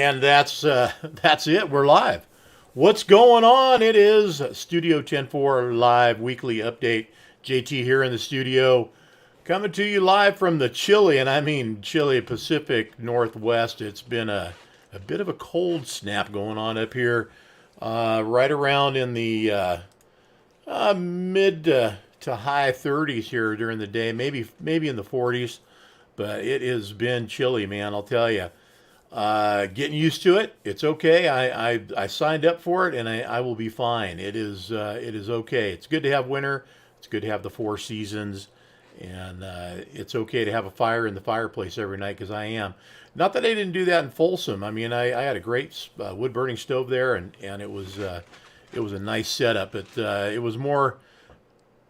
And that's it. We're live. What's going on? It is Studio 104 live weekly update. JT here in the studio, coming to you live from the chilly, and I mean chilly Pacific Northwest. It's been a bit of a cold snap going on up here, right around in the mid to high 30s here during the day, maybe in the 40s, but it has been chilly, man. I'll tell you. Getting used to it. It's okay. I signed up for it, and I will be fine. It is okay. It's good to have winter. It's good to have the four seasons, and it's okay to have a fire in the fireplace every night because I am. Not that I didn't do that in Folsom. I mean, I had a great wood burning stove there, and it was a nice setup. It was more,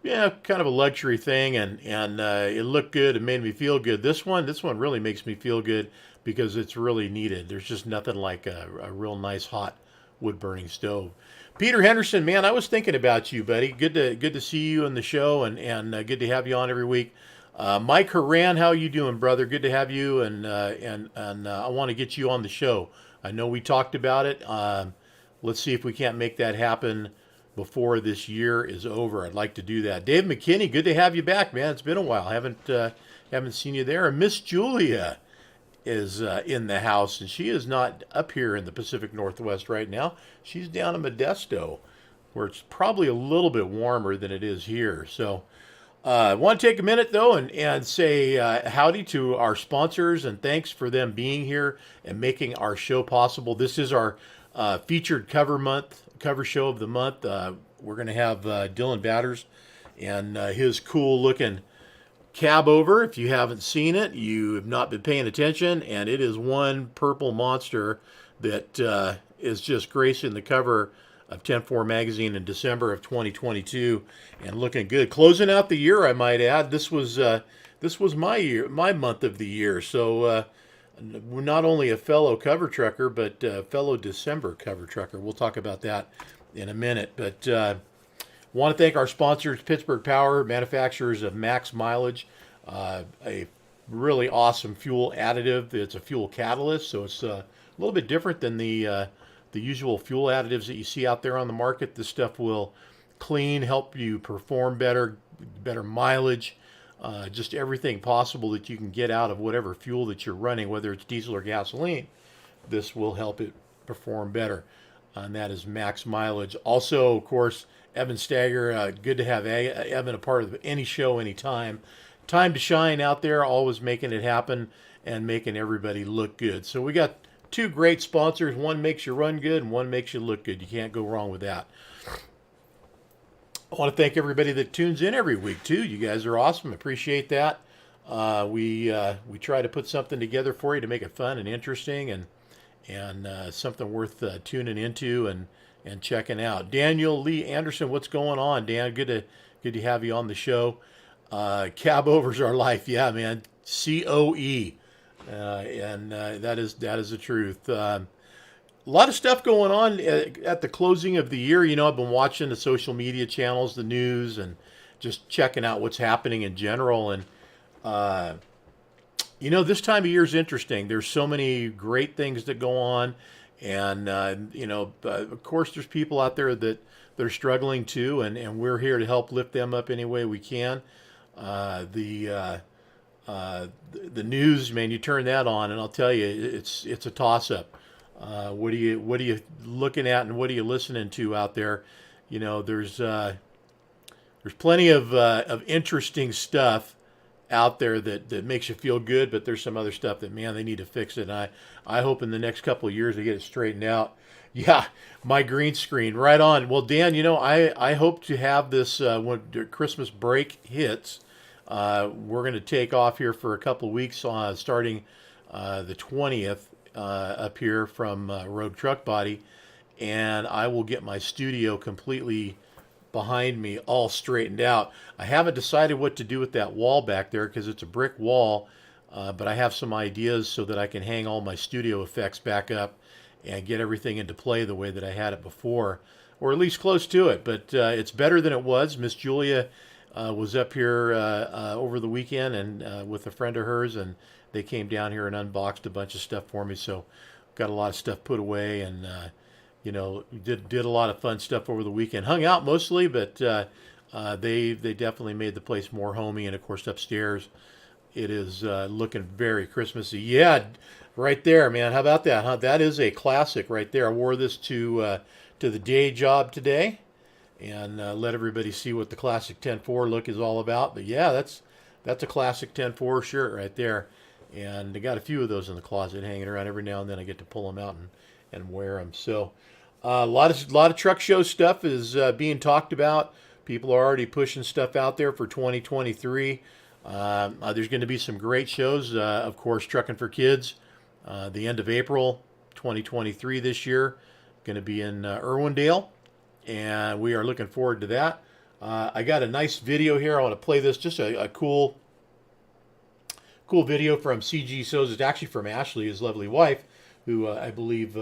yeah, kind of a luxury thing, and it looked good. It made me feel good. This one really makes me feel good because it's really needed. There's just nothing like a real nice hot wood burning stove. Peter Henderson, man, I was thinking about you, buddy. Good to see you on the show, and good to have you on every week. Mike Haran, how you doing, brother? Good to have you, and I want to get you on the show. I know we talked about it. Let's see if we can't make that happen before this year is over. I'd like to do that. Dave McKinney, good to have you back, man. It's been a while. Haven't seen you there. And Miss Julia is in the house, and she is not up here in the Pacific Northwest right now. She's down in Modesto, where it's probably a little bit warmer than it is here. So I want to take a minute, though, and say howdy to our sponsors, and thanks for them being here and making our show possible. This is our featured cover show of the month. We're going to have Dylan Batters and his cool looking cab over. If you haven't seen it, you have not been paying attention, and it is one purple monster that is just gracing the cover of 10-4 magazine in December of 2022 and looking good. Closing out the year, I might add. This was my month of the year. So we're not only a fellow cover trucker, but fellow December cover trucker. We'll talk about that in a minute. But want to thank our sponsors, Pittsburgh Power, manufacturers of Max Mileage, a really awesome fuel additive. It's a fuel catalyst, so it's a little bit different than the usual fuel additives that you see out there on the market. This stuff will clean, help you perform better mileage, just everything possible that you can get out of whatever fuel that you're running, whether it's diesel or gasoline. This will help it perform better, and that is Max Mileage. Also, of course, Evan Stagger. Good to have Evan a part of any show, anytime. Time to shine out there, always making it happen and making everybody look good. So we got two great sponsors. One makes you run good, and one makes you look good. You can't go wrong with that. I want to thank everybody that tunes in every week too. You guys are awesome. Appreciate that. We try to put something together for you to make it fun and interesting, and something worth tuning into and checking out. Daniel Lee Anderson, what's going on, Dan? Good to have you on the show. Cab overs our life, yeah, man. COE, and that is the truth. A lot of stuff going on at the closing of the year. You know, I've been watching the social media channels, the news, and just checking out what's happening in general. And you know, this time of year is interesting. There's so many great things that go on. And, of course, there's people out there that are struggling too, and we're here to help lift them up any way we can. The news, man, you turn that on, and I'll tell you, it's a toss-up. What are you looking at, and what are you listening to out there? You know, there's plenty of interesting stuff out there that makes you feel good, but there's some other stuff that, man, they need to fix it. And I hope in the next couple of years they get it straightened out. Yeah, my green screen, right on. Well, Dan, you know, I hope to have this when the Christmas break hits. We're going to take off here for a couple of weeks, starting the 20th up here from Rogue Truck Body, and I will get my studio completely behind me all straightened out. I haven't decided what to do with that wall back there because it's a brick wall, but I have some ideas so that I can hang all my studio effects back up and get everything into play the way that I had it before, or at least close to it. But it's better than it was. Miss Julia was up here over the weekend and with a friend of hers, and they came down here and unboxed a bunch of stuff for me. So got a lot of stuff put away, and did a lot of fun stuff over the weekend. Hung out mostly, but they definitely made the place more homey. And of course, upstairs it is looking very Christmassy. Yeah, right there, man. How about that? Huh? That is a classic right there. I wore this to the day job today, and let everybody see what the classic 10-4 look is all about. But yeah, that's a classic 10-4 shirt right there. And I got a few of those in the closet hanging around. Every now and then I get to pull them out and wear them. So a lot of truck show stuff is being talked about. People are already pushing stuff out there for 2023. There's going to be some great shows. Of course, Trucking for Kids, the end of April 2023 this year, going to be in Irwindale, and we are looking forward to that. I got a nice video here. I want to play this. Just a cool video from CG Sows. It's actually from Ashley, his lovely wife, who I believe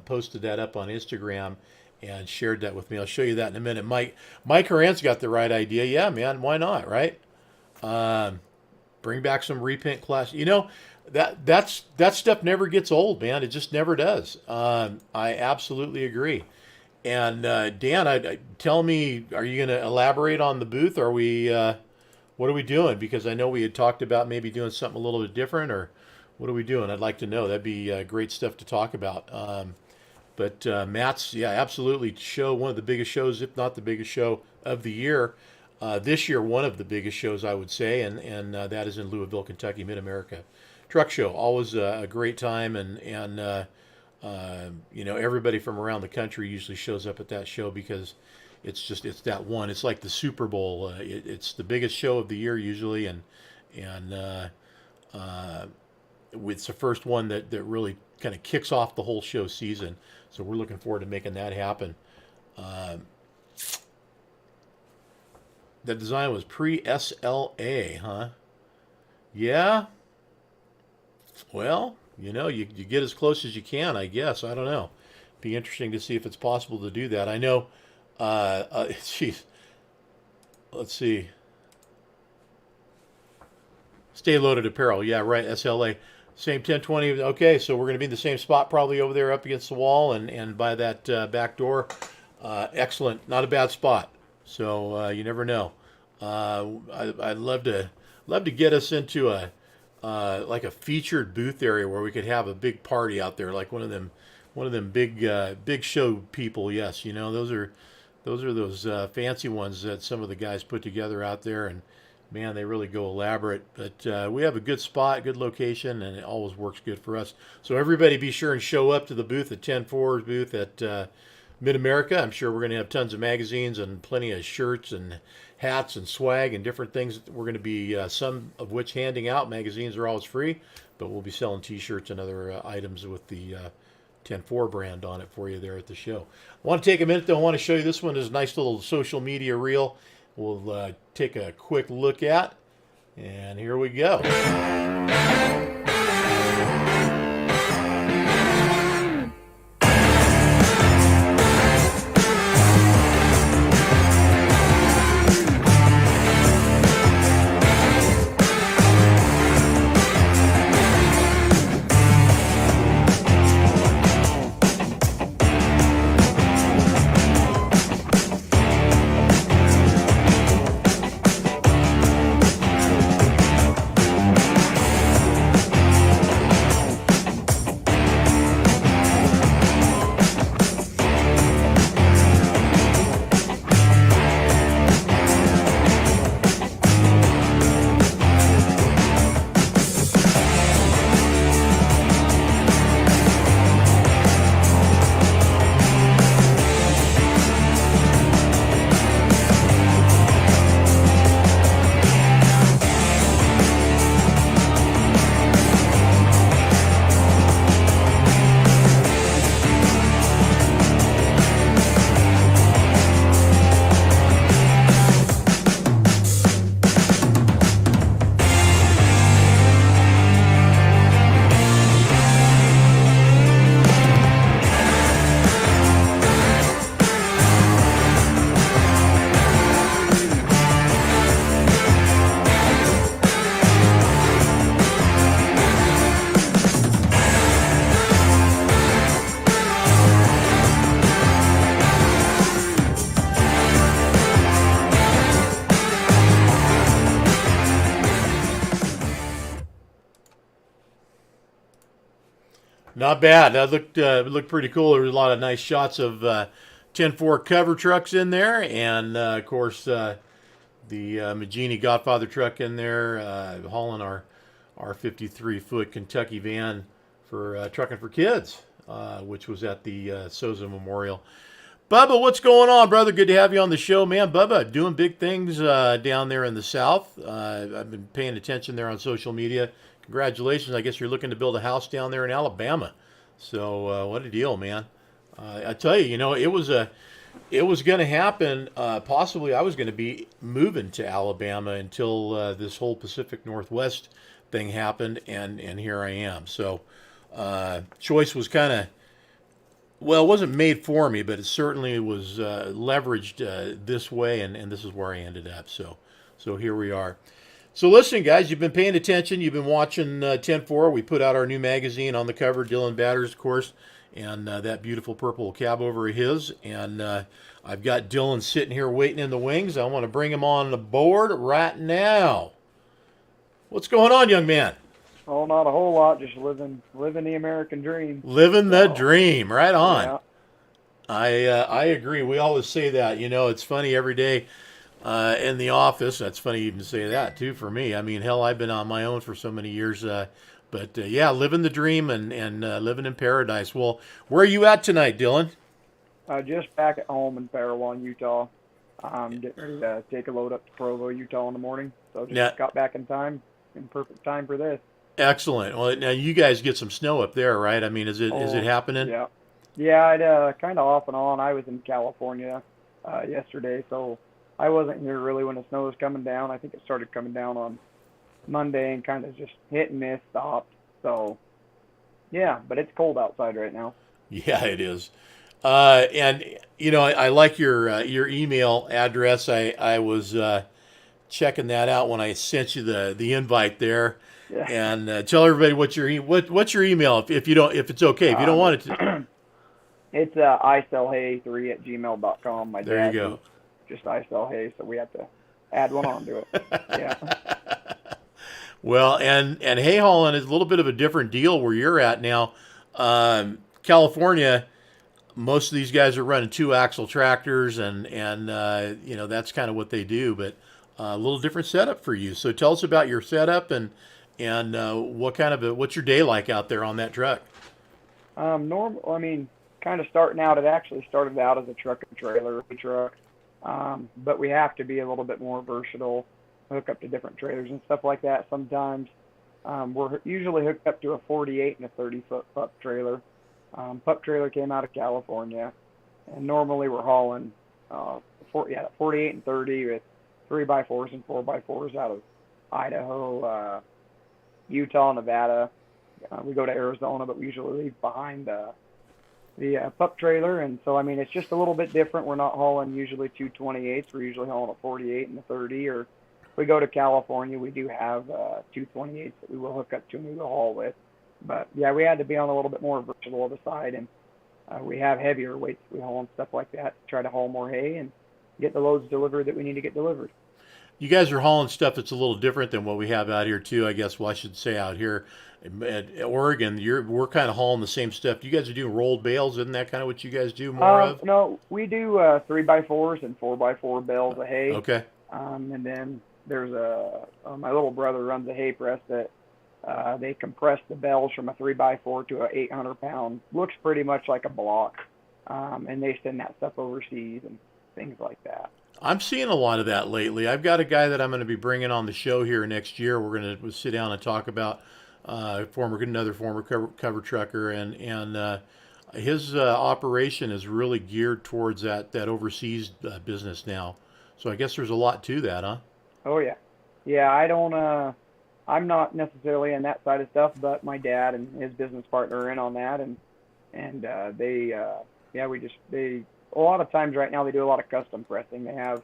posted that up on Instagram and shared that with me. I'll show you that in a minute. Mike Horan's got the right idea. Yeah, man, why not, right? Bring back some repaint class. That stuff never gets old, man. It just never does. I absolutely agree. And Dan, tell me, are you going to elaborate on the booth? Are we? What are we doing? Because I know we had talked about maybe doing something a little bit different, or what are we doing? I'd like to know. That'd be great stuff to talk about. But Matt's, yeah, absolutely one of the biggest shows, if not the biggest show of the year. This year, one of the biggest shows, I would say, and that is in Louisville, Kentucky, Mid-America Truck Show. Always a great time, and everybody from around the country usually shows up at that show because it's that one. It's like the Super Bowl. It's the biggest show of the year usually, and it's the first one that really kind of kicks off the whole show season. So we're looking forward to making that happen. That design was pre-SLA, huh? Yeah. Well, you get as close as you can, I guess. I don't know. Be interesting to see if it's possible to do that. I know. Geez. Let's see. Stay Loaded Apparel. Yeah, right. SLA. Same 1020. Okay, so we're going to be in the same spot probably over there up against the wall and by that back door. Excellent. Not a bad spot. So you never know. I'd love to get us into like a featured booth area where we could have a big party out there, like one of them big show people. Yes, those are those fancy ones that some of the guys put together out there, and man, they really go elaborate. But we have a good spot, good location, and it always works good for us. So everybody be sure and show up to the booth at 10-4's booth at Mid-America. I'm sure we're going to have tons of magazines and plenty of shirts and hats and swag and different things. We're going to be some of which handing out. Magazines are always free, but we'll be selling T-shirts and other items with the 10-4 brand on it for you there at the show. I want to take a minute, though. I want to show you this one. Is a nice little social media reel. We'll take a quick look at, and here we go. Not bad. That looked pretty cool. There was a lot of nice shots of 10-4 cover trucks in there, and of course the Magini Godfather truck in there, hauling our 53-foot Kentucky van for Trucking for Kids, which was at the Souza Memorial. Bubba, what's going on, brother? Good to have you on the show, man. Bubba, doing big things down there in the South. I've been paying attention there on social media. Congratulations. I guess you're looking to build a house down there in Alabama. So what a deal, man. I tell you, it was going to happen. Possibly I was going to be moving to Alabama until this whole Pacific Northwest thing happened, and here I am. So choice was kind of, well, it wasn't made for me, but it certainly was leveraged this way, and this is where I ended up. So here we are. So listen, guys, you've been paying attention. You've been watching 10-4. We put out our new magazine on the cover, Dylan Batters, of course, and that beautiful purple cab over his. And I've got Dylan sitting here waiting in the wings. I want to bring him on the board right now. What's going on, young man? Oh, not a whole lot. Just living the American dream. Living the dream. Right on. Yeah. I agree. We always say that. It's funny every day in the office. That's funny you even say that, too, for me. I mean, hell, I've been on my own for so many years. But yeah, living the dream and living in paradise. Well, where are you at tonight, Dylan? Just back at home in Parowan, Utah. Getting ready to take a load up to Provo, Utah in the morning. So just got back in time, in perfect time for this. Excellent. Well, now you guys get some snow up there, right? I mean, is it happening? Yeah. Yeah, I'd kind of off and on. I was in California yesterday, so I wasn't here really when the snow was coming down. I think it started coming down on Monday and kind of just hit and miss, stopped. So, yeah, but it's cold outside right now. Yeah, it is. And I like your email address. I was checking that out when I sent you the invite there. Yeah. And tell everybody what's your email if it's okay if you don't want it to. It's isellhay3@gmail.com. My there dad you go. Just isellhay, so we have to add one on to it. Yeah. Well, and hay hauling is a little bit of a different deal where you're at now. California, most of these guys are running 2-axle tractors, and that's kind of what they do. But a little different setup for you. So tell us about your setup and what's your day like out there on that truck? Kind of starting out, it actually started out as a truck and trailer truck, but we have to be a little bit more versatile, hook up to different trailers and stuff like that. Sometimes we're usually hooked up to a 48 and a 30-foot pup trailer. Pup trailer came out of California, and normally we're hauling 48 and 30 with 3x4s and 4x4s out of Idaho, Utah, Nevada. We go to Arizona, but we usually leave behind the pup trailer. And so, it's just a little bit different. We're not hauling usually 228s. We're usually hauling a 48 and a 30. Or if we go to California, we do have 228s that we will hook up to and we will haul with. But, yeah, we had to be on a little bit more versatile of the side. And we have heavier weights we haul and stuff like that to try to haul more hay and get the loads delivered that we need to get delivered. You guys are hauling stuff that's a little different than what we have out here too. I guess. Well, I should say out here at Oregon, we're kind of hauling the same stuff. You guys are doing rolled bales, isn't that kind of what you guys do more of? No, we do 3x4s and 4x4 bales of hay. Okay. And then there's my little brother runs a hay press that they compress the bales from a 3x4 to a 800-pound. Looks pretty much like a block, and they send that stuff overseas and things like that. I'm seeing a lot of that lately. I've got a guy that I'm going to be bringing on the show here next year. We're going to sit down and talk about another former cover trucker, and his operation is really geared towards that overseas business now. So I guess there's a lot to that, huh? Oh yeah, yeah. I'm not necessarily on that side of stuff, but my dad and his business partner are in on that, and a lot of times right now they do a lot of custom pressing. They have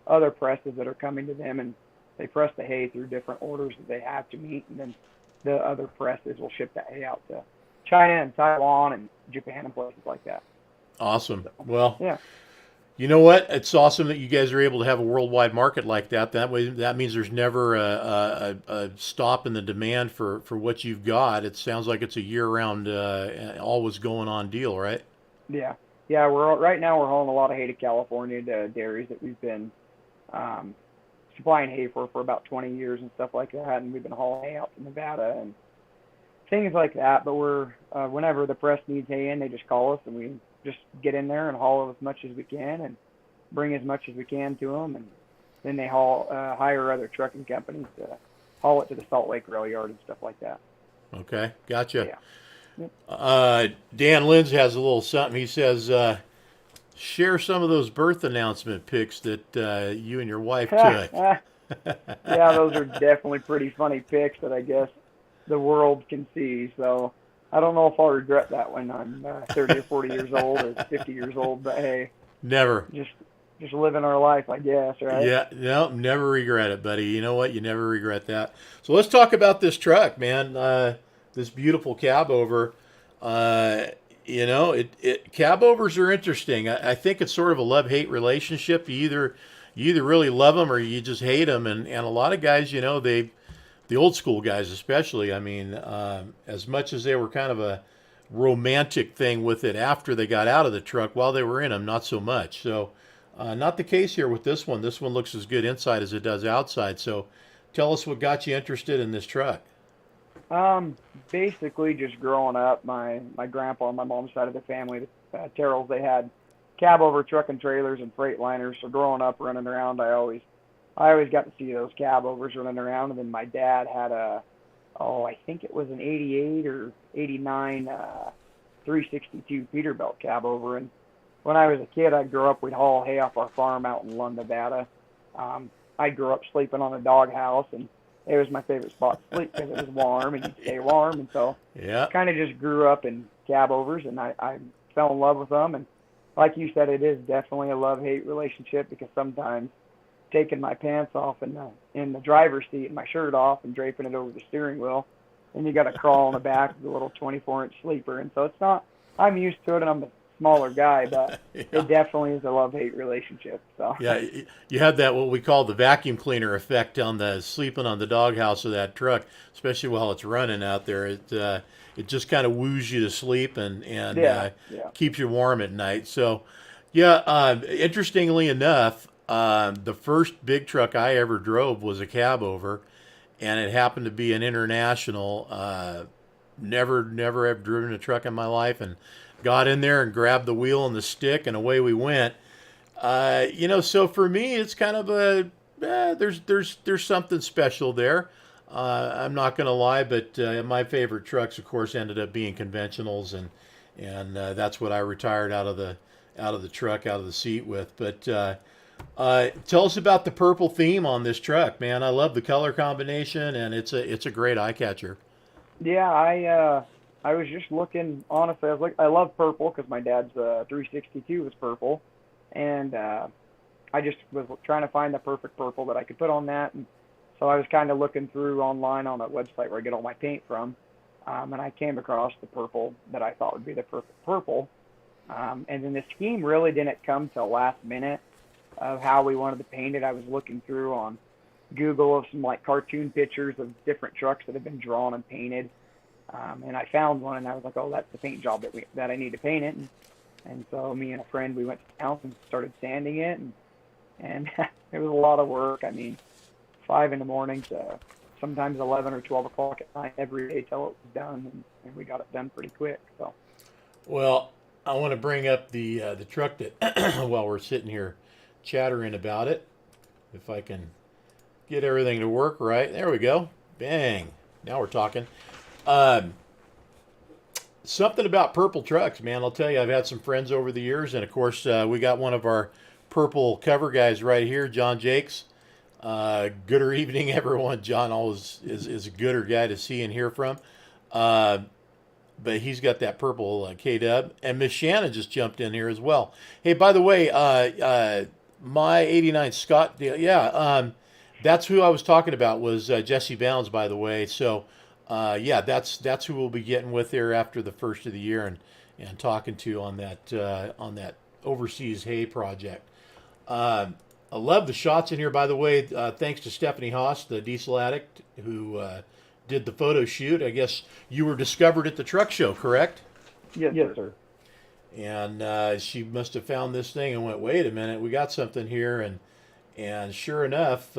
other presses that are coming to them, and they press the hay through different orders that they have to meet, and then the other presses will ship that hay out to China and Taiwan and Japan and places like that. Awesome. Well, yeah. You know what? It's awesome that you guys are able to have a worldwide market like that. That way, that means there's never a stop in the demand for what you've got. It sounds like it's a year-round, always going on deal, right? Yeah, yeah. Right now we're hauling a lot of hay to California to dairies that we've been um, supplying hay for about 20 years and stuff like that, and we've been hauling hay out to Nevada and things like that. But we're whenever the press needs hay in, they just call us and we just get in there and haul as much as we can and bring as much as we can to them, and then they hire other trucking companies to haul it to the Salt Lake rail yard and stuff like that. Okay, gotcha. Yeah. Yep. Dan Linz has a little something. He says, share some of those birth announcement pics that you and your wife took. Yeah, those are definitely pretty funny pics that I guess the world can see. So I don't know if I'll regret that when I'm 30 or 40 years old or 50 years old. But hey, Never. just living our life, I guess, right? Yeah, no, never regret it, buddy. You know what? You never regret that. So let's talk about this truck, man. This beautiful cab over. Uh, cab overs are interesting. I think it's sort of a love-hate relationship. You either really love them or you just hate them. And a lot of guys, the old school guys especially. I mean, as much as they were kind of a romantic thing with it after they got out of the truck, while they were in them, not so much. So, not the case here with this one. This one looks as good inside as it does outside. So, tell us what got you interested in this truck. Basically, just growing up, my grandpa on my mom's side of the family, the Terrells, they had cab over truck and trailers and freight liners. So growing up, running around, I always got to see those cab overs running around. And then my dad had I think it was an '88 or '89 362 Peterbilt cab over. And when I was a kid, I grew up, we'd haul hay off our farm out in Lund, Nevada. I grew up sleeping on a doghouse, and it was my favorite spot to sleep because it was warm and you'd stay warm. And so Yeah. kind of just grew up in cab overs, and I fell in love with them. And like you said, it is definitely a love-hate relationship because sometimes taking my pants off in the driver's seat and my shirt off and draping it over the steering wheel, and you got to crawl in the back of the little 24-inch sleeper. And so it's not. I'm used to it, and I'm a smaller guy, but Yeah. it definitely is a love-hate relationship. So Yeah, you had that what we call the vacuum cleaner effect on the sleeping on the doghouse of that truck, especially while it's running out there. It just kind of woos you to sleep and yeah. keeps you warm at night. So, yeah, interestingly enough, the first big truck I ever drove was a cab over, and it happened to be an international. Never have driven a truck in my life, and got in there and grabbed the wheel and the stick, and away we went. So for me, it's kind of there's something special there. I'm not gonna lie, but my favorite trucks, of course, ended up being conventionals, and that's what I retired out of the truck, out of the seat with. But tell us about the purple theme on this truck, man. I love the color combination, and it's a great eye catcher. Yeah, I was just looking. Honestly, I love purple because my dad's 362 was purple, and I just was trying to find the perfect purple that I could put on that. And so I was kind of looking through online on a website where I get all my paint from, and I came across the purple that I thought would be the perfect purple. And then the scheme really didn't come till last minute of how we wanted to paint it. I was looking through on Google of some like cartoon pictures of different trucks that have been drawn and painted. And I found one, and I was like, "Oh, that's the paint job that I need to paint it." And so me and a friend, we went to town and started sanding it, and it was a lot of work. I mean, 5 in the morning to sometimes 11 or 12 o'clock at night every day till it was done, and we got it done pretty quick. So Well, I want to bring up the truck that while we're sitting here chattering about it, if I can get everything to work right. There we go. Bang. Now we're talking. Um, Something about purple trucks, man. I'll tell you, I've had some friends over the years, and of course, we got one of our purple cover guys right here, John Jakes. Gooder evening, everyone. John always is a gooder guy to see and hear from. Uh, but he's got that purple K-Dub. And Miss Shannon just jumped in here as well. Hey, by the way, my '89 Scott deal, yeah, that's who I was talking about was Jesse Bounds, by the way. So, yeah, that's who we'll be getting with here after the first of the year and talking to on that overseas hay project. I love the shots in here, by the way. Thanks to Stephanie Haas, the diesel addict, who did the photo shoot. I guess you were discovered at the truck show, correct? Yes, sir. And she must have found this thing and went, "Wait a minute, we got something here." And sure enough,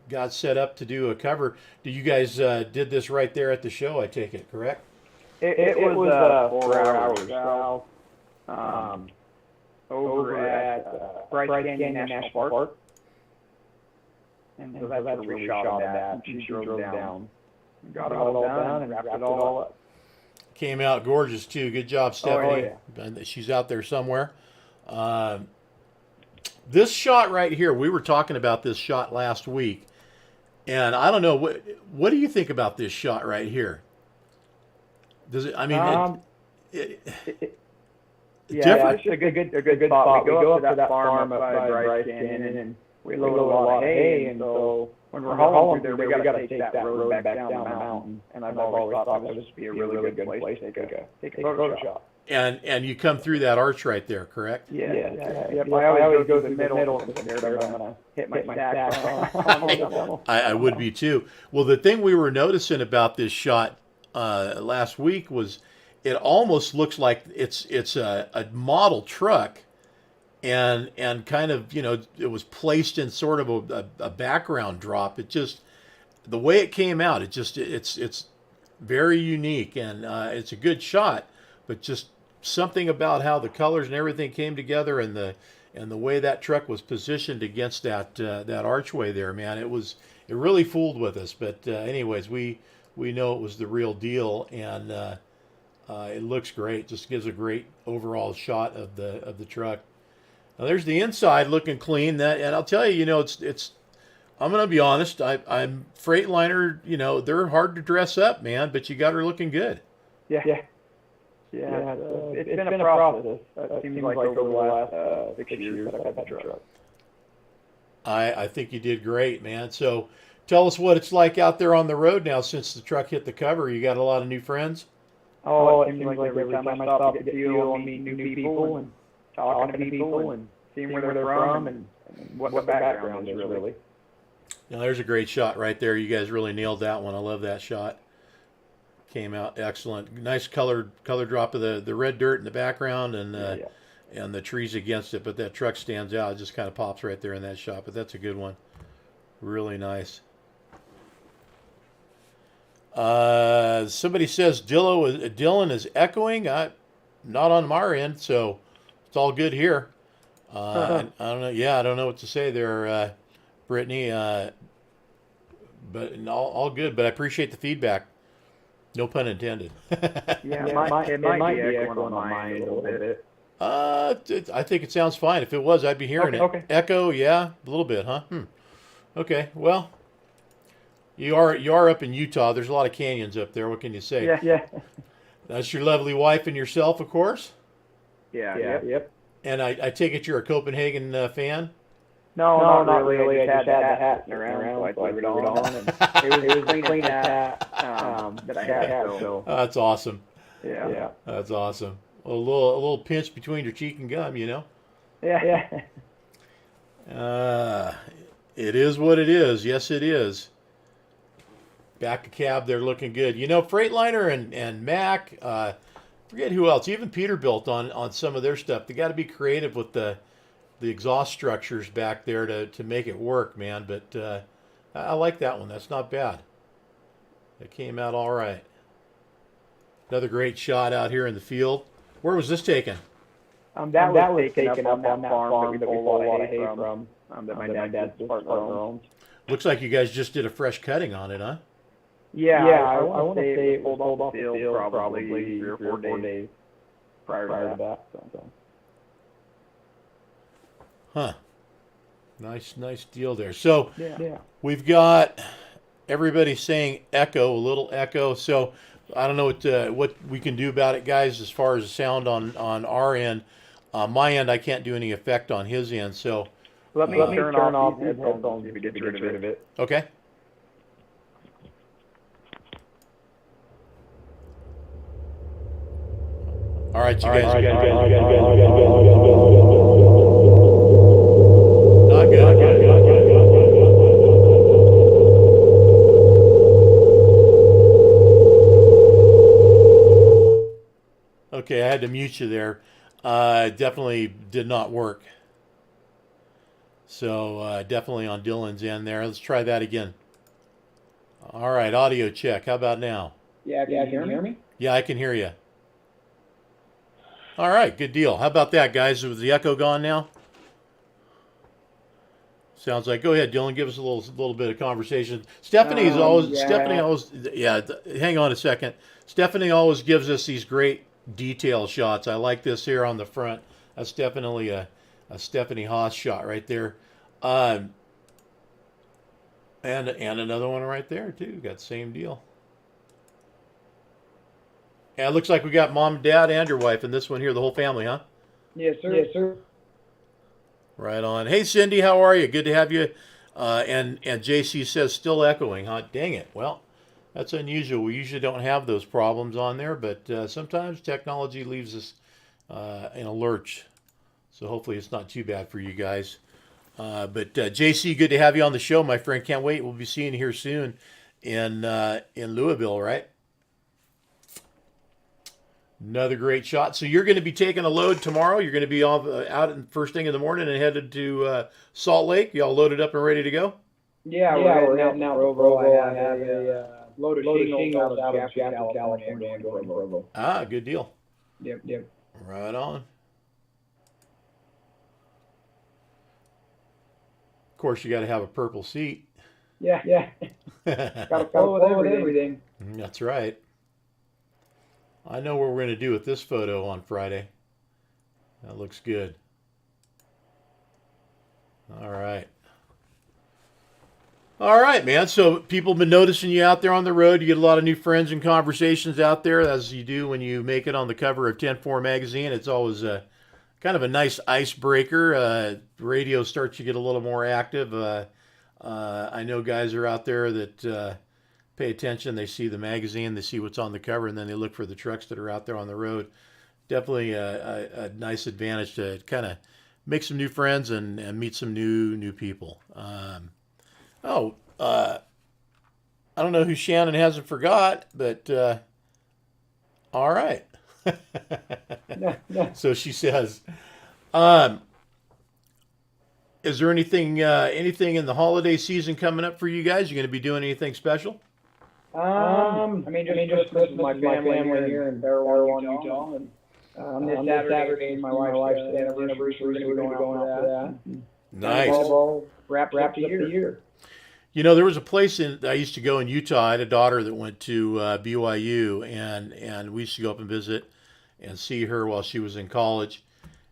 got set up to do a cover. Do you guys did this right there at the show? I take it, correct? It was 4 hours south, over at Bryce Canyon National Park. And so that's where we shot it at. And she drove down. Got it all done and wrapped it all up. Came out gorgeous too. Good job, Stephanie. Oh, And she's out there somewhere. This shot right here, we were talking about this shot last week, and I don't know what do you think about this shot right here? Does it? I mean, yeah, it's a good spot. We go up to that farm up by Bryce Canyon, and we load a lot of hay, and so when we're hauling through there, we got to take that road back down the mountain. And I've always thought that would be a really good place to take a photo shot. And you come through that arch right there, correct? Yeah. I always go through the middle because I'm scared I'm gonna hit my stack on I would be too. Well, the thing we were noticing about this shot last week was it almost looks like it's a model truck, and kind of, you know, it was placed in sort of a background drop. It just, the way it came out, it's very unique, and it's a good shot, but just something about how the colors and everything came together, and the way that truck was positioned against that archway there, man, it really fooled with us. But anyways, we know it was the real deal, and it looks great. Just gives a great overall shot of the truck. Now there's the inside looking clean. And I'll tell you, you know, it's. I'm gonna be honest. I'm Freightliner. You know, they're hard to dress up, man, but you got her looking good. Yeah. It's been a process. It seems like over the last 6 years that I've had that truck. I think you did great, man. So tell us what it's like out there on the road now since the truck hit the cover. You got a lot of new friends? Oh, it seems like every time I stop to get fuel and meet new people and talking to people and seeing where they're from and what the background is really. Now there's a great shot right there. You guys really nailed that one. I love that shot. Came out excellent. Nice color drop of the red dirt in the background and the trees against it, but that truck stands out. It just kind of pops right there in that shot, but that's a good one. Really nice. Somebody says Dylan is echoing. Not on my end, so it's all good here. I don't know. Yeah, I don't know what to say there, Brittany. But all good. But I appreciate the feedback. No pun intended. Yeah, it might be echoing on mine a little bit. I think it sounds fine. If it was, I'd be hearing it. Okay. Echo, yeah, a little bit, huh? Okay, well, you are up in Utah. There's a lot of canyons up there. What can you say? Yeah. That's your lovely wife and yourself, of course. Yeah. Yep. And I take it you're a Copenhagen fan? No, not really. I just had the hat sitting around, so I threw it on. And it was the cleanest hat that I had. So. That's awesome. Yeah. That's awesome. A little pinch between your cheek and gum, you know? Yeah. It is what it is. Yes, it is. Back of cab, they're looking good. You know, Freightliner and Mack, forget who else, even Peterbilt on some of their stuff. They got to be creative with the exhaust structures back there to make it work, man. But I like that one. That's not bad. It came out all right. Another great shot out here in the field. Where was this taken? That was taken up on that farm that we pulled a lot of hay from. That my dad's partner owns. Looks like you guys just did a fresh cutting on it, huh? Yeah, I want to say it was pulled off the field probably 3 or 4 days prior to that. So. Huh. Nice deal there. So yeah. We've got everybody saying echo, a little echo. So I don't know what we can do about it, guys, as far as the sound on our end. My end, I can't do any effect on his end. So let me turn off these headphones if we get rid of it. Okay. All right, you guys. to mute you there. Definitely did not work. So definitely on Dylan's end there. Let's try that again. All right, audio check. How about now? Yeah, can you hear me? Yeah, I can hear you. All right, good deal. How about that, guys? Was the echo gone now? Sounds like. Go ahead, Dylan. Give us a little bit of conversation. Stephanie's always. Yeah. Stephanie always. Yeah. Hang on a second. Stephanie always gives us these great detail shots. I like this here on the front. That's definitely a Stephanie Haas shot right there. And another one right there too. Got the same deal. And it looks like we got mom, dad, and your wife in this one here. The whole family, huh? Yes, sir. Yes, sir. Right on. Hey, Cindy, how are you? Good to have you. And JC says still echoing, huh? Dang it. Well, that's unusual. We usually don't have those problems on there, but sometimes technology leaves us in a lurch. So hopefully it's not too bad for you guys. But JC, good to have you on the show, my friend. Can't wait. We'll be seeing you here soon in Louisville, right? Another great shot. So you're going to be taking a load tomorrow. You're going to be out first thing in the morning and headed to Salt Lake. You all loaded up and ready to go? Yeah, we're heading out to Provo. I have a load of shingles out of California going to Provo. Ah, good deal. Yep. Right on. Of course, you got to have a purple seat. Yeah. Got to follow with everything. That's right. I know what we're going to do with this photo on Friday. That looks good. All right. All right, man. So people have been noticing you out there on the road. You get a lot of new friends and conversations out there, as you do when you make it on the cover of 10-4 magazine. It's always kind of a nice icebreaker. Radio starts to get a little more active. I know guys are out there that pay attention. They see the magazine, they see what's on the cover, and then they look for the trucks that are out there on the road. Definitely a nice advantage to kind of make some new friends and meet some new people. I don't know who Shannon hasn't forgot, but all right. So she says, is there anything in the holiday season coming up for you guys? You going to be doing anything special? I mean, just Christmas with my family here in Barrow, Utah, and this Saturday, my wife's anniversary, so we're going to be going after that. Nice. All wrapped up the year. You know, there was a place I used to go in Utah. I had a daughter that went to BYU, and we used to go up and visit and see her while she was in college.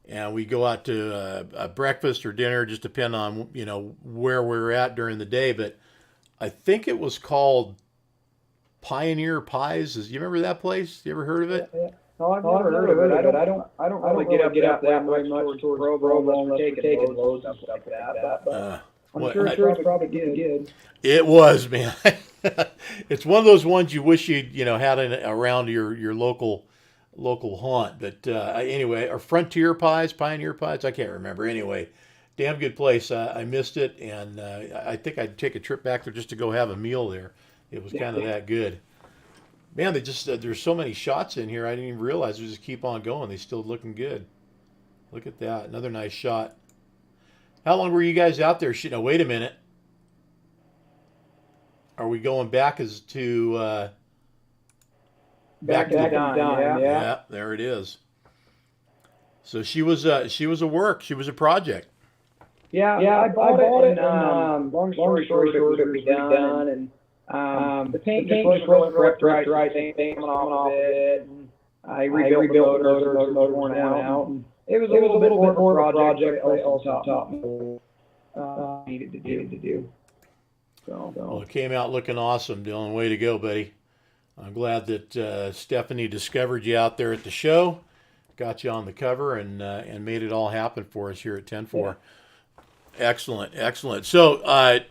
And we go out to a breakfast or dinner, just depend on where we were at during the day. But I think it was called Pioneer Pies. You remember that place? You ever heard of it? Yeah. No, I've never heard of it. I don't really get out that much towards Provo unless we're taking loads and stuff like that. But I'm sure it's probably good. It was, man. It's one of those ones you wish you'd had around your local haunt. But anyway, or Frontier Pies, Pioneer Pies, I can't remember. Anyway, damn good place. I missed it, and I think I'd take a trip back there just to go have a meal there. It was kind of that good. Man, there's so many shots in here. I didn't even realize. We just keep on going. They still looking good. Look at that. Another nice shot. How long were you guys out there? No, wait a minute. Are we going back to back to the dime? Yeah, there it is. So she was a work. She was a project. Yeah, I bought it. And, long story short, it was redone, and the paint just wasn't prepped right. Things coming off of it. And I rebuilt the motor worn out. And it was a little bit more of a project. I also taught me needed to do. So. Well, it came out looking awesome, Dylan. Way to go, buddy. I'm glad that Stephanie discovered you out there at the show, got you on the cover, and made it all happen for us here at 10-4. Yeah. Excellent. So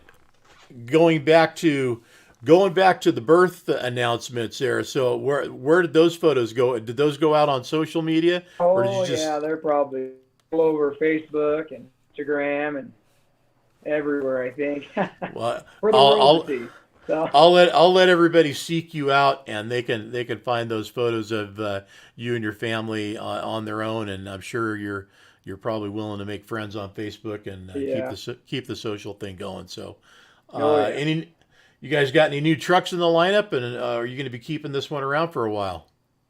going back to the birth announcements there. So where did those photos go? Did those go out on social media? Or did you just... yeah, they're probably all over Facebook and Instagram and everywhere, I think. Well, So I'll let everybody seek you out, and they can find those photos of you and your family on their own. And I'm sure you're probably willing to make friends on Facebook and yeah. keep the social thing going. So, Oh yeah. any you guys got any new trucks in the lineup, and are you going to be keeping this one around for a while?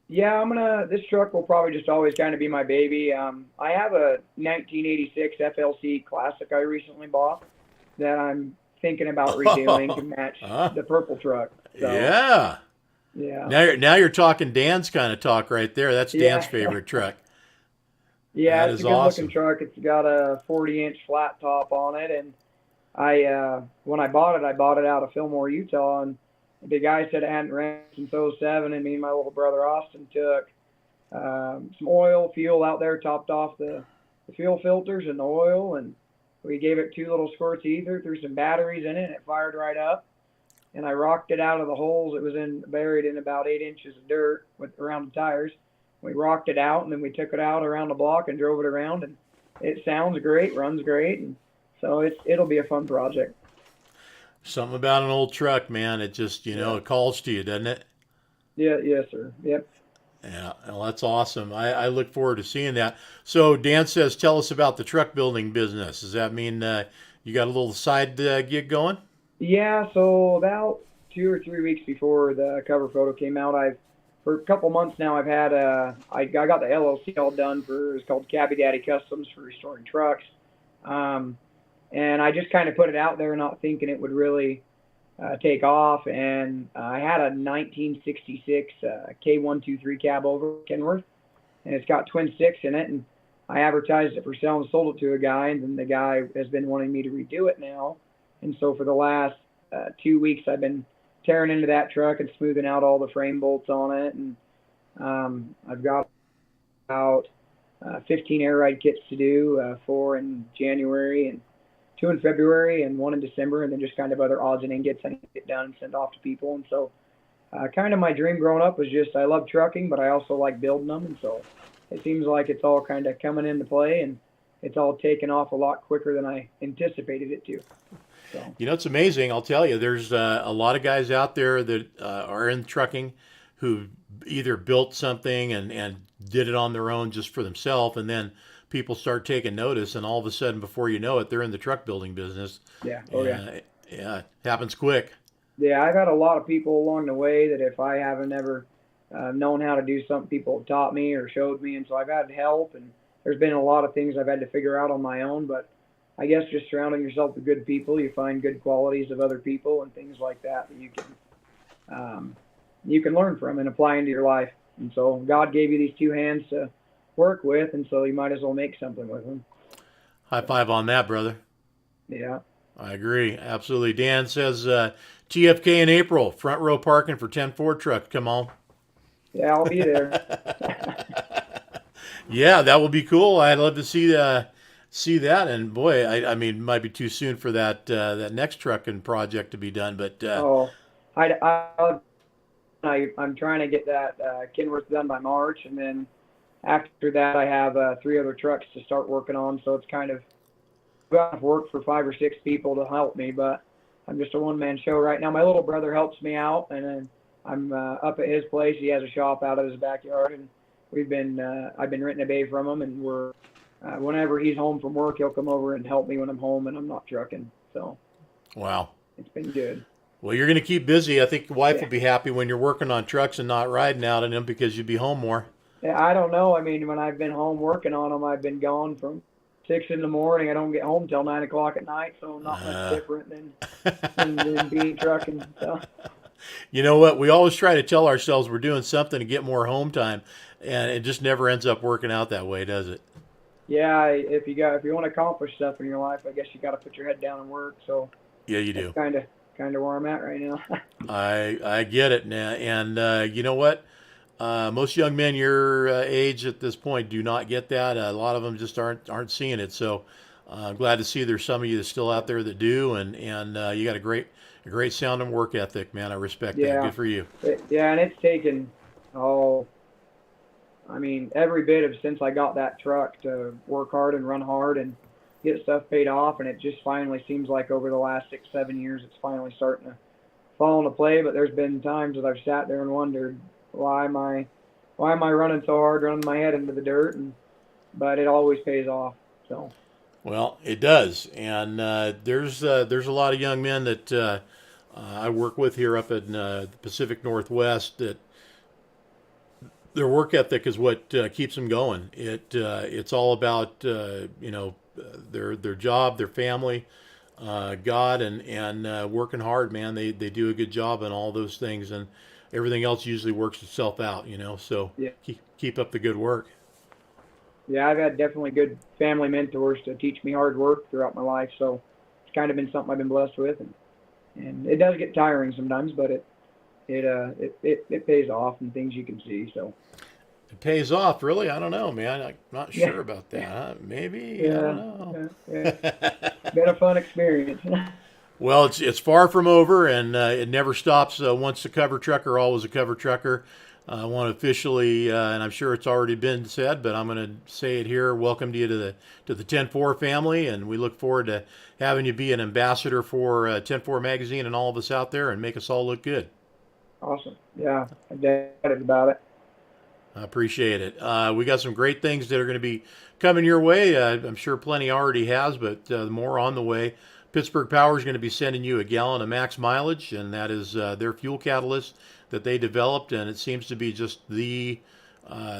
Yeah, I'm gonna. This truck will probably just always kind of be my baby. I have a 1986 FLC Classic I recently bought that I'm thinking about redoing to match Huh? the purple truck. So Yeah. yeah, Now you're talking Dan's kind of talk right there. That's Dan's yeah, favorite truck. yeah. That It's a is good looking awesome. truck. It's got a 40-inch flat top on it, and I when I bought it out of Fillmore, Utah, and the guy said it hadn't ran since '07, and me and my little brother Austin took some oil, fuel out there, topped off the fuel filters and the oil, and we gave it two little squirts of ether, threw some batteries in it, and it fired right up. And I rocked it out of the holes it was in, buried in about 8 inches of dirt with around the tires. We rocked it out, and then we took it out around the block and drove it around, and it sounds great, runs great, and so it'll be a fun project. Something about an old truck, man. It just Yeah, it calls to you, doesn't it? yeah, yes, sir. Yep. Yeah, well, that's awesome. I look forward to seeing that. So Dan says, tell us about the truck building business. Does that mean you got a little side gig going? Yeah, so about 2 or 3 weeks before the cover photo came out, I've for a couple months now I've had I got the LLC all done for it's called Cabby Daddy Customs for restoring trucks, um, and I just kind of put it out there, not thinking it would really take off. And I had a 1966 K123 cab over Kenworth, and it's got twin sticks in it, and I advertised it for sale and sold it to a guy, and then the guy has been wanting me to redo it now, and so for the last 2 weeks I've been tearing into that truck and smoothing out all the frame bolts on it, and I've got about 15 air ride kits to do, four in January and two in February and one in December, and then just kind of other odds and ends I need to get done and send off to people. And so kind of my dream growing up was just I love trucking, but I also like building them, and so it seems like it's all kind of coming into play, and it's all taken off a lot quicker than I anticipated it to. So It's amazing. I'll tell you, there's a lot of guys out there that are in trucking who either built something and did it on their own just for themselves, and then people start taking notice, and all of a sudden, before you know it, they're in the truck building business. yeah, oh yeah. Yeah, yeah, it happens quick. Yeah, I've had a lot of people along the way that if I haven't ever known how to do something, people have taught me or showed me, and so I've had help. And there's been a lot of things I've had to figure out on my own. But I guess just surrounding yourself with good people, you find good qualities of other people and things like that that you can learn from and apply into your life. And so God gave you these two hands to work with, and so you might as well make something with them. High So five on that, brother. yeah, I agree. Absolutely. Dan says TFK in April, front row parking for 10 Ford truck. Come on. yeah, I'll be there. Yeah, that would be cool. I'd love to see that. And boy, I mean, it might be too soon for that next trucking project to be done. But Oh, I'm trying to get that Kenworth done by March, and then after that, I have three other trucks to start working on. So it's kind of got work for 5 or 6 people to help me, but I'm just a one-man show right now. My little brother helps me out, and then I'm up at his place. He has a shop out of his backyard, and I've been renting a bay from him, and we're whenever he's home from work, he'll come over and help me when I'm home and I'm not trucking. So wow. it's been good. Well, you're going to keep busy. I think your wife will Yeah. be happy when you're working on trucks and not riding out in them because you'll be home more. Yeah, I don't know. I mean, when I've been home working on them, I've been gone from 6 in the morning. I don't get home till 9 o'clock at night, so not much Uh, different than being trucking. So you know what? We always try to tell ourselves we're doing something to get more home time, and it just never ends up working out that way, does it? yeah, if you want to accomplish stuff in your life, I guess you got to put your head down and work. So Yeah, you that's do. kind of where I'm at right now. I get it now, and you know what? Most young men your age at this point do not get that. A lot of them just aren't seeing it. So I'm glad to see there's some of you that's still out there that do, and you got a great sound and work ethic, man. I respect that. Yeah, Good for you. yeah, and it's taken oh, I mean, every bit of since I got that truck to work hard and run hard and get stuff paid off, and it just finally seems like over the last 6, 7 years, it's finally starting to fall into play. But there's been times that I've sat there and wondered why am I running so hard, running my head into the dirt, but it always pays off. So. Well, it does, and there's a lot of young men that I work with here up in the Pacific Northwest that their work ethic is what keeps them going. It's all about their job, their family, God, and working hard. Man, they do a good job on all those things, and everything else usually works itself out. So Yeah. keep up the good work. Yeah, I've had definitely good family mentors to teach me hard work throughout my life. So it's kind of been something I've been blessed with, and it does get tiring sometimes, but it pays off and things you can see. So it pays off, really. I don't know, man. I'm not yeah, sure about that. Huh? Maybe I yeah, don't know. yeah. Been a fun experience. Well, it's far from over, and it never stops. Once a cover trucker, always a cover trucker. I want to officially, and I'm sure it's already been said, but I'm going to say it here. Welcome to you to the 10-4 family, and we look forward to having you be an ambassador for 10-4 magazine and all of us out there, and make us all look good. Awesome. Yeah, I'm excited about it. I appreciate it. We got some great things that are going to be coming your way. I'm sure plenty already has, but more on the way. Pittsburgh Power is going to be sending you a gallon of max mileage, and that is their fuel catalyst that they developed, and it seems to be just the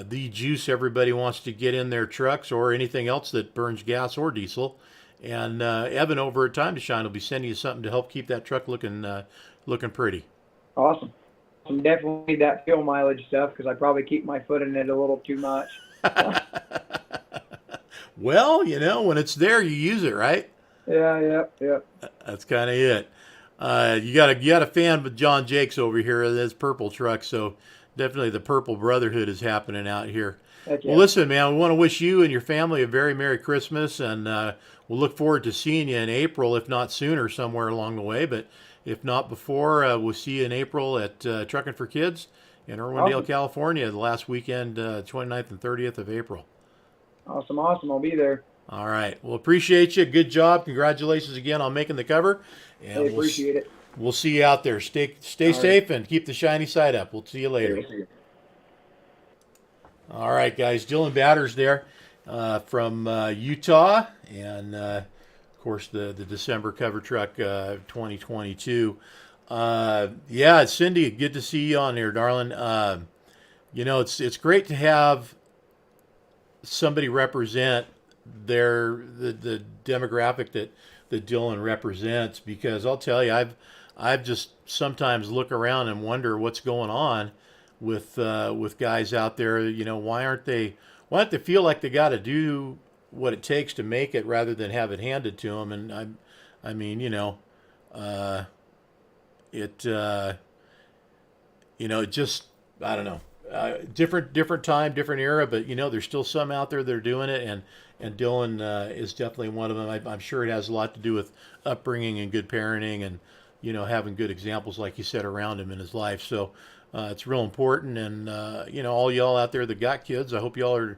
juice everybody wants to get in their trucks or anything else that burns gas or diesel. And Evan over at Time to Shine will be sending you something to help keep that truck looking pretty. Awesome. I definitely need that fuel mileage stuff because I probably keep my foot in it a little too much. Well, when it's there, you use it, right? Yeah. That's kind of it. You got a fan with John Jakes over here of this purple truck, so definitely the Purple Brotherhood is happening out here. Heck yeah. Well, listen, man, we want to wish you and your family a very Merry Christmas, and we'll look forward to seeing you in April, if not sooner, somewhere along the way. But if not before, we'll see you in April at Trucking for Kids in Irwindale, Awesome. California, the last weekend, 29th and 30th of April. Awesome. I'll be there. All right. Well, appreciate you. Good job. Congratulations again on making the cover. And I appreciate it. We'll see you out there. Stay safe and keep the shiny side up. We'll see you later. All right, guys. Dylan Batters there from Utah, and of course the December cover truck 2022. Yeah, Cindy, good to see you on here, darling. It's great to have somebody represent the demographic that Dylan represents, because I'll tell you, I've just sometimes look around and wonder what's going on with guys out there. Why don't they feel like they got to do what it takes to make it rather than have it handed to them? And I mean, it just, I don't know. Different time, different era, but there's still some out there that are doing it, and Dylan is definitely one of them. I'm sure it has a lot to do with upbringing and good parenting, and having good examples, like you said, around him in his life. So it's real important, and all y'all out there that got kids, I hope y'all are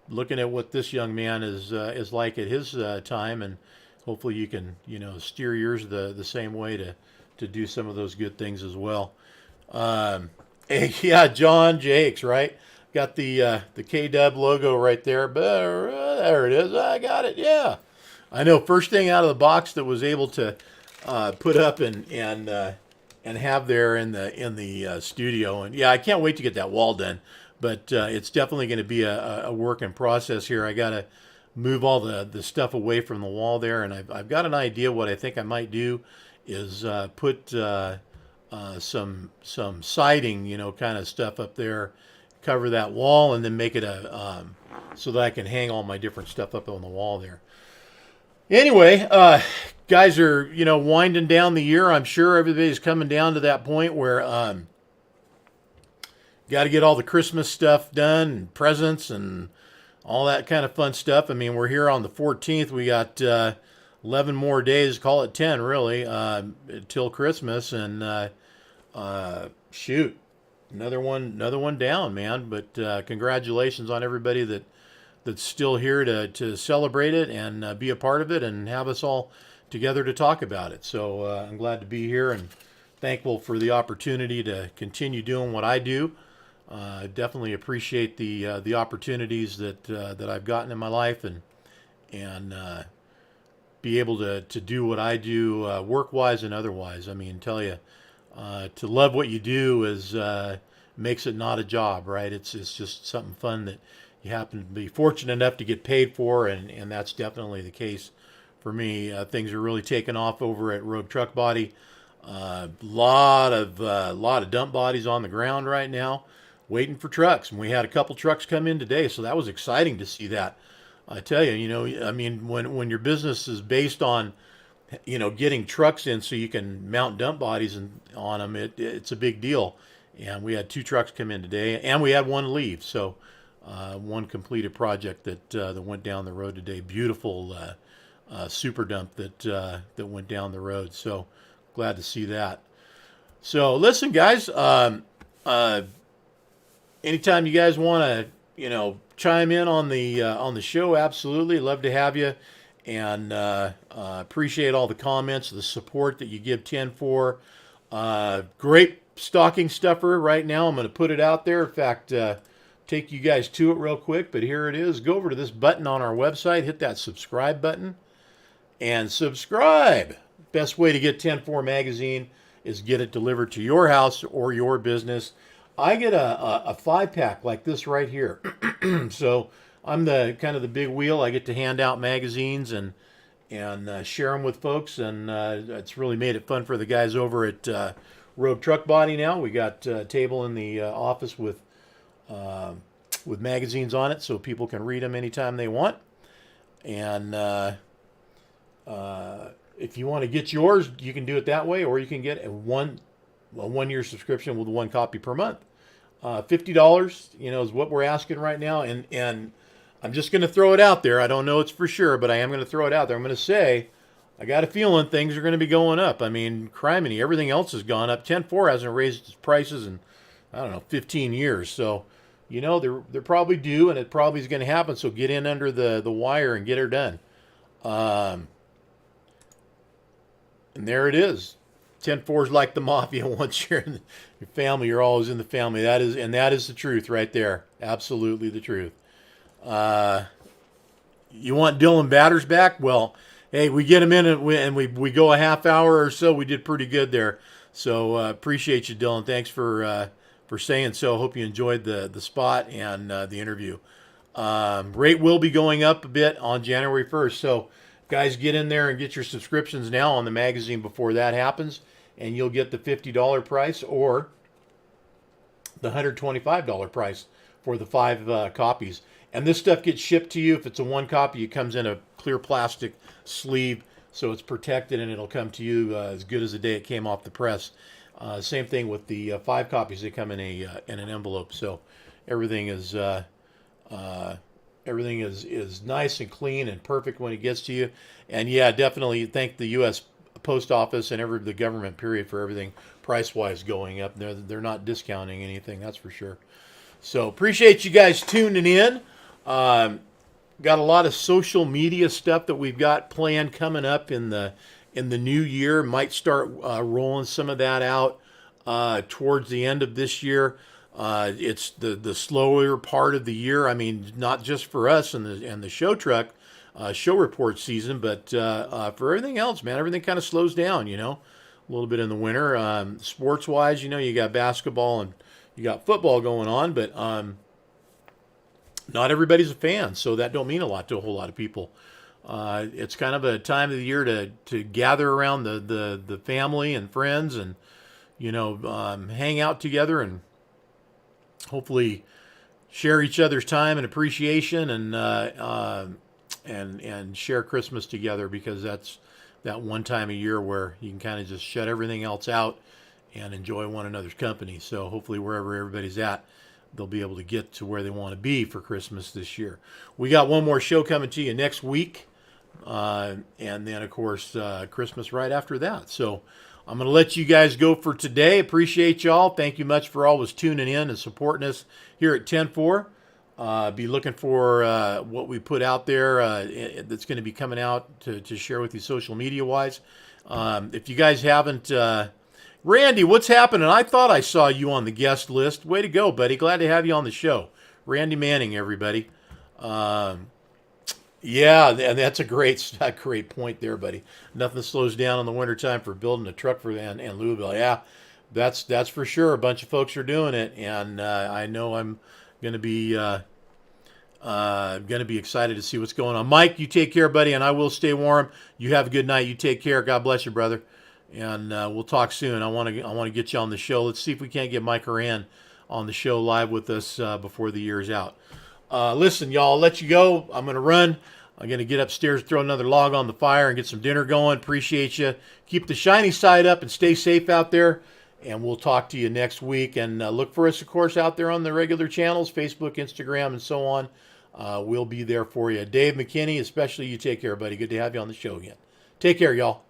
looking at what this young man is like at his time, and hopefully you can steer yours the same way to do some of those good things as well. Yeah, John Jakes, right? Got the K-Dub logo right there. There it is. I got it. Yeah, I know. First thing out of the box that was able to put up and have there in the studio. And yeah, I can't wait to get that wall done. But it's definitely going to be a work in process here. I got to move all the stuff away from the wall there, and I've got an idea. What I think I might do is put some siding, kind of stuff up there, cover that wall, and then make it so that I can hang all my different stuff up on the wall there. Anyway, guys are winding down the year. I'm sure everybody's coming down to that point where got to get all the Christmas stuff done, and presents and all that kind of fun stuff. I mean, we're here on the 14th. We got 11 more days, call it 10 really, till Christmas, and shoot, another one down, man. But congratulations on everybody that's still here to celebrate it and be a part of it and have us all together to talk about it. So I'm glad to be here, and thankful for the opportunity to continue doing what I do. Definitely appreciate the opportunities that I've gotten in my life, and be able to do what I do, work wise and otherwise. I mean, tell you, to love what you do is makes it not a job, right? It's just something fun that you happen to be fortunate enough to get paid for, and that's definitely the case for me. Things are really taking off over at Rogue Truck Body. Lot of dump bodies on the ground right now, waiting for trucks. And we had a couple trucks come in today, so that was exciting to see that. I tell you, I mean, when your business is based on, getting trucks in so you can mount dump bodies on them, it's a big deal. And we had two trucks come in today, and we had one leave. So one completed project that went down the road today. Beautiful super dump that went down the road. So glad to see that. So listen, guys. Anytime you guys want to, chime in on the show, absolutely love to have you, and appreciate all the comments, the support that you give 10-4. Great stocking stuffer right now. I'm going to put it out there. In fact, take you guys to it real quick, but here it is. Go over to this button on our website, hit that subscribe button, and subscribe. Best way to get 10-4 magazine is get it delivered to your house or your business. I get a 5-pack like this right here. So I'm the kind of the big wheel. I get to hand out magazines and share them with folks, and it's really made it fun for the guys over at Rogue Truck Body. Now we got a table in the office with magazines on it, so people can read them anytime they want. And if you want to get yours, you can do it that way, or you can get a one-year subscription with one copy per month. $50, is what we're asking right now, and I'm just going to throw it out there. I don't know it's for sure, but I am going to throw it out there. I'm going to say, I got a feeling things are going to be going up. I mean, criminy, everything else has gone up. 10-4 hasn't raised its prices in, 15 years. So, they're probably due, and it probably is going to happen. So get in under the wire and get her done. And there it is. 10-4 is like the mafia. Once you're in your family, you're always in the family. That is the truth right there. Absolutely the truth. You want Dylan Batters back? Well, hey, we get him in and we go a half hour or so. We did pretty good there. So appreciate you, Dylan. Thanks for saying so. Hope you enjoyed the spot and the interview. Rate will be going up a bit on January 1st. So guys, get in there and get your subscriptions now on the magazine before that happens, and you'll get the $50 price or the $125 price for the 5 copies. And this stuff gets shipped to you. If it's a 1 copy, it comes in a clear plastic sleeve, so it's protected, and it'll come to you as good as the day it came off the press. Same thing with the 5 copies. They come in an envelope, so everything is nice and clean and perfect when it gets to you. And yeah, definitely thank the U.S. Post Office and the government period for everything price-wise going up. They're not discounting anything, that's for sure. So appreciate you guys tuning in. Got a lot of social media stuff that we've got planned coming up in the new year. Might start rolling some of that out towards the end of this year. It's the slower part of the year. I mean, not just for us and the show truck show report season, but for everything else, man, everything kind of slows down. A little bit in the winter. Sports wise, you got basketball and you got football going on, but not everybody's a fan, so that don't mean a lot to a whole lot of people. It's kind of a time of the year to gather around the family and friends and hang out together and hopefully share each other's time and appreciation and share Christmas together, because that's that one time a year where you can kind of just shut everything else out and enjoy one another's company. So hopefully wherever everybody's at, they'll be able to get to where they want to be for Christmas this year. We got one more show coming to you next week. And then, of course, Christmas right after that. So I'm going to let you guys go for today. Appreciate y'all. Thank you much for always tuning in and supporting us here at 10-4. Be looking for what we put out there that's going to be coming out to share with you social media-wise. If you guys haven't Randy, what's happening? I thought I saw you on the guest list. Way to go, buddy. Glad to have you on the show. Randy Manning, everybody. Yeah, and that's a great point there, buddy. Nothing slows down in the wintertime for building a truck for and Louisville. Yeah, that's for sure. A bunch of folks are doing it, and I know I'm going to be excited to see what's going on. Mike, you take care, buddy, and I will stay warm. You have a good night. You take care. God bless you, brother. And we'll talk soon. I want to get you on the show. Let's see if we can't get Mike Horan on the show live with us before the year's out. Listen, y'all, I'll let you go. I'm going to run. I'm going to get upstairs, throw another log on the fire, and get some dinner going. Appreciate you. Keep the shiny side up and stay safe out there. And we'll talk to you next week. And look for us, of course, out there on the regular channels, Facebook, Instagram, and so on. We'll be there for you. Dave McKinney, especially, you take care, buddy. Good to have you on the show again. Take care, y'all.